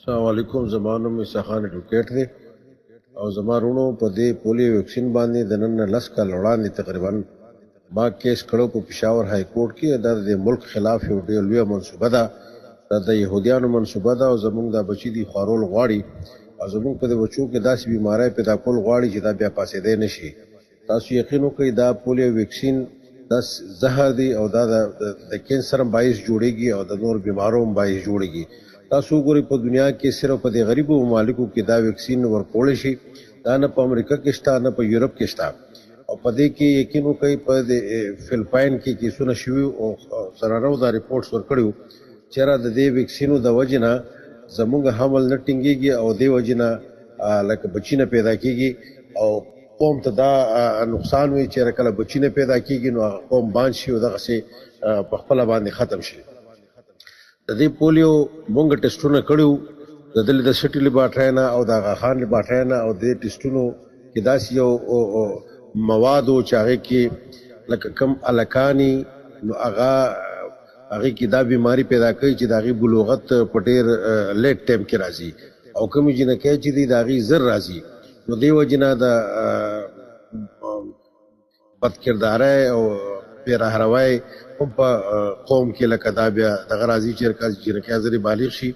السلام علیکم. زما نوم عیسی خان ایډوکیټ دی او زما وروڼو په دې پولیو ویکسین باندې د نن نه 10 کال وړاندې تقریبا ما کیس کړو په پېښور های کورټ کې. دا د ملک خلاف یو ډېر لویه منصوبه ده، دا د یهودیانو منصوبه ده او زموږ دا بچي دي خوارول غواړي او زموږ په دې بچو کې داسې بیماری پیدا کول غواړي چې دا بیا پاسېدی نه شي. تاسو یقین وکړئ دا پولیو ویکسین دا زهر دی او دا د کینسر هم باعث جوړیږي او د نور بیمارو هم باعث جوړیږي. تاسو وګورئ په دنیا کې صرف په دې غریبو ممالکو کې دا ویکسین ورکولی شي، دا نه په امریکا کې شته نه په یورپ کې شته. او په دې کې یقین وکړئ په فلپاین کې کیسونه شوي او سرانو دا ریپورټس ورکړي وو چېرې د دې ویکسینو د وجې نه زموږ حمل نه ټینګېږي او دې وجې نه لکه بچي نه پیدا کېږي او قوم ته دا نقصان وي چېرې کله بچي نه پیدا کېږي نو هغه قوم باند شي او دغسې په خپله باندې ختم شي. د دې پولیو مونږ ټسټونه کړي وو د دلې د سټي لیبارټرۍ نه او د آغا خان لیبارټرۍ نه او دې ټسټونو کې داسې یو مواد و چې هغې کې لکه کم الکاني نو هغې کې دا بیماري پیدا کوي چې د هغې بلوغت په ډېر لیټ ټایم کې راځي او کومې جنکۍ چې دي د هغې زر راځي. نو دې وجې نه د بدکردارۍ او پیراهروی هم په قوم کې لکه دا بیا دغه راځي چې جنکۍ زرې بالغ شي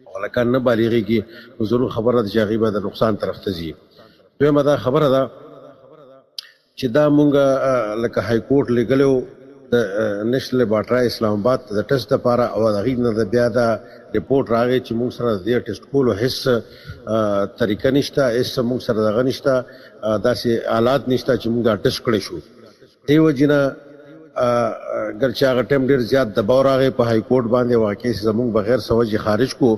او هلکان نه بالغېږي نو ضرور خبره ده چې هغې به د نقصان طرف ته ځي. دویمه دا خبره ده چې دا مونږ لکه های کورټ لیږلی و د نیشنل لیبارټرۍ اسلام آباد د ټسټ دپاره او د هغې نه بیا دا ریپورټ راغی چې مونږ سره د دې ټسټ کولو هېڅ طریقه نشته، هېڅ مونږ سره دغه نشته، داسې آلات نشته چې مونږ دا ټسټ کړی شو. دې وجې نه ګرچې هغه ټایم ډېر زیات دباو راغی په های کورټ باندې او هغه کیس زموږ بغیر څه وجې خارج کو.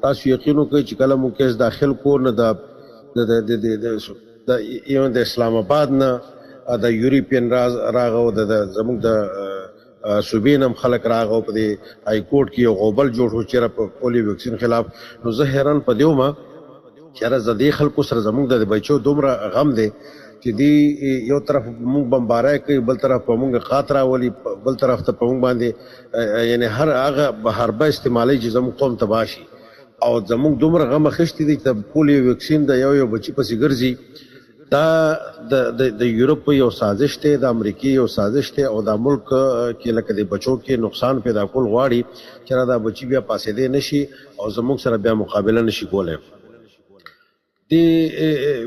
تاسو یقین وکړئ چې کله مو کیس داخل کو نه د اسلام آباد نه د یوروپین راغه او زموږ د صوبې نه هم خلک راغه او په دې های کورټ کې یو غوبل جوړ شو چېرې په پولیو ویکسین خلاف. نو زه حیران په دې وم چې یاره د دې خلکو سره زموږ د بچو دومره غم دی چې دی یو طرف مونږ بمباری کوي بل طرف په مونږ قات راولي بل طرف ته په مونږ باندې یعنې هر هغه حربه استعمالوي چې زموږ قوم تباه شي او زموږ دومره غم اخیستي دي چې د پولیو ویکسین د یو بچي پسې ګرځي. دا د یورپ یو سازش دی، د امریکې یو سازش دی او دا ملک کې لکه د بچو کې نقصان پیدا کول غواړي چې دا بچي بیا پاسېدی نه شي او زموږ سره بیا مقابله نه شي کولی. دې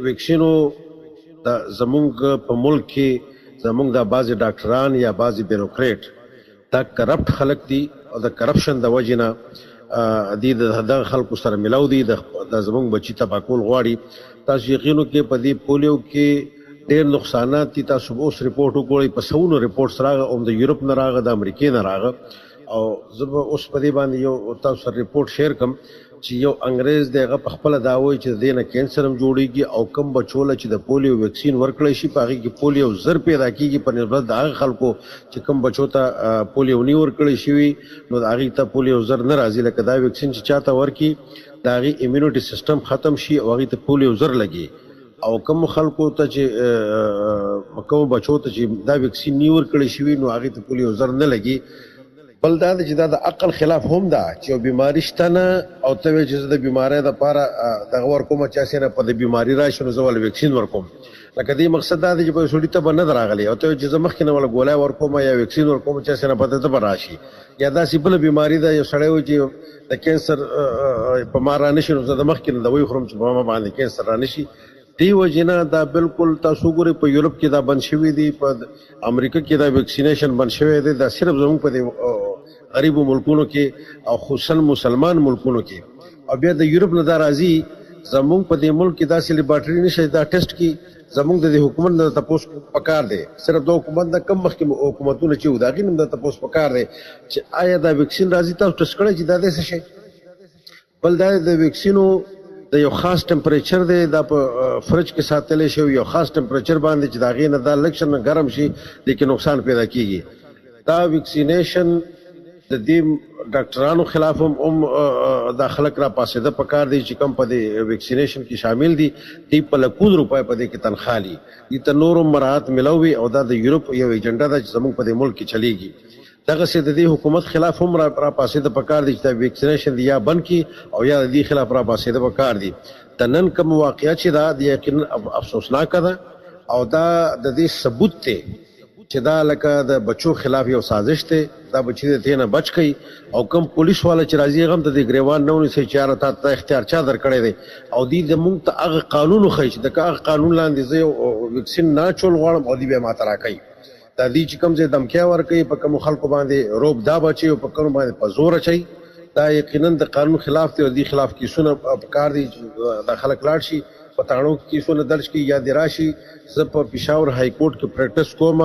ویکسینو زمونږ په ملک کې زمونږ د بعضې ډاکټران یا بعضې بیروکریټ دا کرپټ خلک دي او د کرپشن د وجې نه دي دغه خلکو سره ملاو دي د زمونږ بچي تباه کول غواړي. تاسو یقین وکړئ په دې پولیو کې ډېر نقصانات دي. تاسو اوس ریپورټ وګورئ په سوونو ریپورټس راغه هم د یورپ نه راغه د امریکې نه راغه او زه به اوس په دې باندې یو تاسو سره ریپورټ شیر کړم چې یو انګریز دی هغه په خپله دا وایي چې د دې نه کینسر هم جوړېږي او کم بچو له چې د پولیو ویکسین ورکړی شي په هغې کې پولیو زر پیدا کېږي په نسبت د هغه خلکو چې کم بچو ته پولیو نه ورکړی شوي نو د هغې ته پولیو زر نه راځي. لکه دا ویکسین چې چاته ورکړي د هغې امیونټي سیسټم ختم شي او هغې ته پولیو زر لګي او کوم خلکو ته چې کوم بچو ته چې دا ویکسین نه ورکړی شوي نو هغې ته پولیو زر نه لګي. بل دا ده چې دا د عقل خلاف هم ده چې یو بیماري شته نه او ته وایې چې زه د بیمارۍ دپاره دغه ورکوم چاسې نه په د بیماري راشي نو زه ول ویکسین ورکوم. لکه دې مقصد دا دی چې په سړي ته به نه ده راغلی او ته وایې چې زه مخکې نه وله ګولۍ ورکوم یا ویکسین ورکوم چاسې نه په ده به راشي یا داسې بله بیماري ده یو سړی وایي چې د کینسر په ما را نشي نو زه د مخکې نه دوی خورم چې په ما باندې کینسر را نشي. دې وجې نه دا بالکل تاسو وګورئ په یورپ کې دا بند شوي دي، په امریکا کې دا ویکسینیشن بند شوی دی. دا صرف زموږ په دې غریبو ملکونو کې او خصوصا مسلمان ملکونو کې او بیا د یورپ نه دا راځي زموږ په دې ملک کې داسې لیبارټري نشته دا ټسټ کړي. زموږ د دې حکومت نه تپوس پکار دی، صرف د حکومت نه کم مخکې حکومتونه چې وو د هغې نه د تپوس پکار دی چې آیا دا ویکسین راځي تاسو ټسټ کړی چې دا دی څه شی. بل دا د ویکسینو د یو خاص ټمپریچر دی دا په فرج کې ساتلی شوی یو خاص ټمپریچر باندې چې د هغې نه دا لږ شه نه ګرم شي دې کې نقصان پیدا کېږي. دا ویکسینیشن د دې ډاکټرانو خلاف هم دا خلک را پاسېده پکار دی چې کم په دې ویکسینیشن کې شامل دي دوی په لکونه روپۍ په دې کې تنخوا لي. دې ته نور هم مراعات میلاو وي او دا د یورپ یو ایجنډا ده چې زموږ په دې ملک کې چلیږي. دغه سي د دې حکومت خلاف هم را پاسې د پکار دي چې ویکسینیشن دی یا بند کی او یا د دې خلاف را پاسې د پکار دي. تنن کوم واقعیت چې دا د یقینا افسوسناک ده او دا د دې ثبوت ته چې دا لکه د بچو خلاف یو سازش ته دا بچی ته نه بچ کی او کم پولیس والا چې راځي غم ته د گریوان نو سي چاره ته اختیار چا در کړی دی او دې د مونږ ته هغه قانون خو چې د هغه قانون لاندې زه ویکسین نه چول غواړم او دې به ماته راکړي دا دې چې کوم ځای دمکیا ورکوي په کوم خلکو باندې روب دا بچي او په کوم باندې په زور اچي دا یقینا د قانون خلاف دی او دې خلاف کیسونه کار دي د خلک لاړ شي پټانو کیسونه درج کی یا دراشي زه په پېښور های کورټ کې پریکټس کوم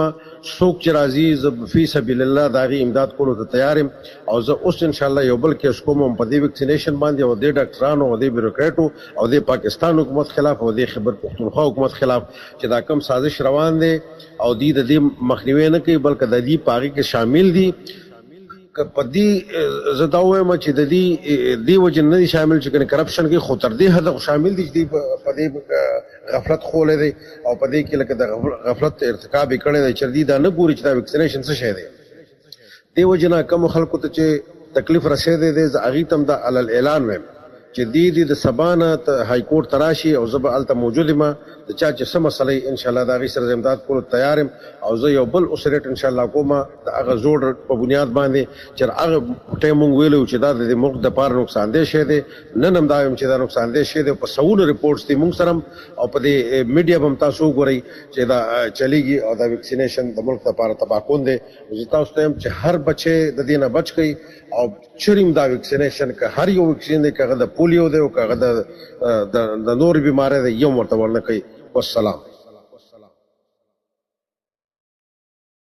څوک چې راځي زه فی سبیل الله داغي امداد کولو ته تیار یم او زه اوس ان شاء الله یو بل کیس کوم په دې ویکسینیشن باندې او د ډاکټرانو او د بیوروکراټو او د پاکستان حکومت خلاف او د خیبر پختونخوا حکومت خلاف چې دا کم سازش روان دي او د دې مخنیوي نه کوي بلکې د دې پاغي کې شامل دي په دې زه دا وایم چې د دې وجه نه شامل چې کرپشن کې خو تر دې حد شامل دي چې په دې غفلت خولې دي او په دې کې لکه د غفلت ارتکاب کړي دي چې دې دا نه ګوري چې دا ویکسینیشن څه شی دی. دې وجه نه کوم خلکو ته چې تکلیف رسیدي دي هغه تم د علل اعلان ویم چې دې د سبانه ته های کورټ تراشي او زه به الته موجود یم د چا چې سم مسلې ان شاء الله دا غي سره امداد کولو تیار یم او زه یو بل اوسریټ ان شاء الله کومه د هغه زوړ په بنیاد باندې چې هغه ټیم ویلو چې دا د ملک د پاره نقصان دي شه دي نن هم دا چې دا نقصان دي شه دي په سونو ریپورتس دي موږ سره او په دې میډیا هم تاسو ګورئ چې دا چلیږي او دا ویکسینیشن د ملک لپاره تباکون دي تاسو ته چې هر بچي د دینه بچ کی او چریم دا ویکسینیشن که هر یو ویکسین دی کغه د پولیو دی او کغه د نور بیماری دی یو مرتبه ورنه کوي. والسلام.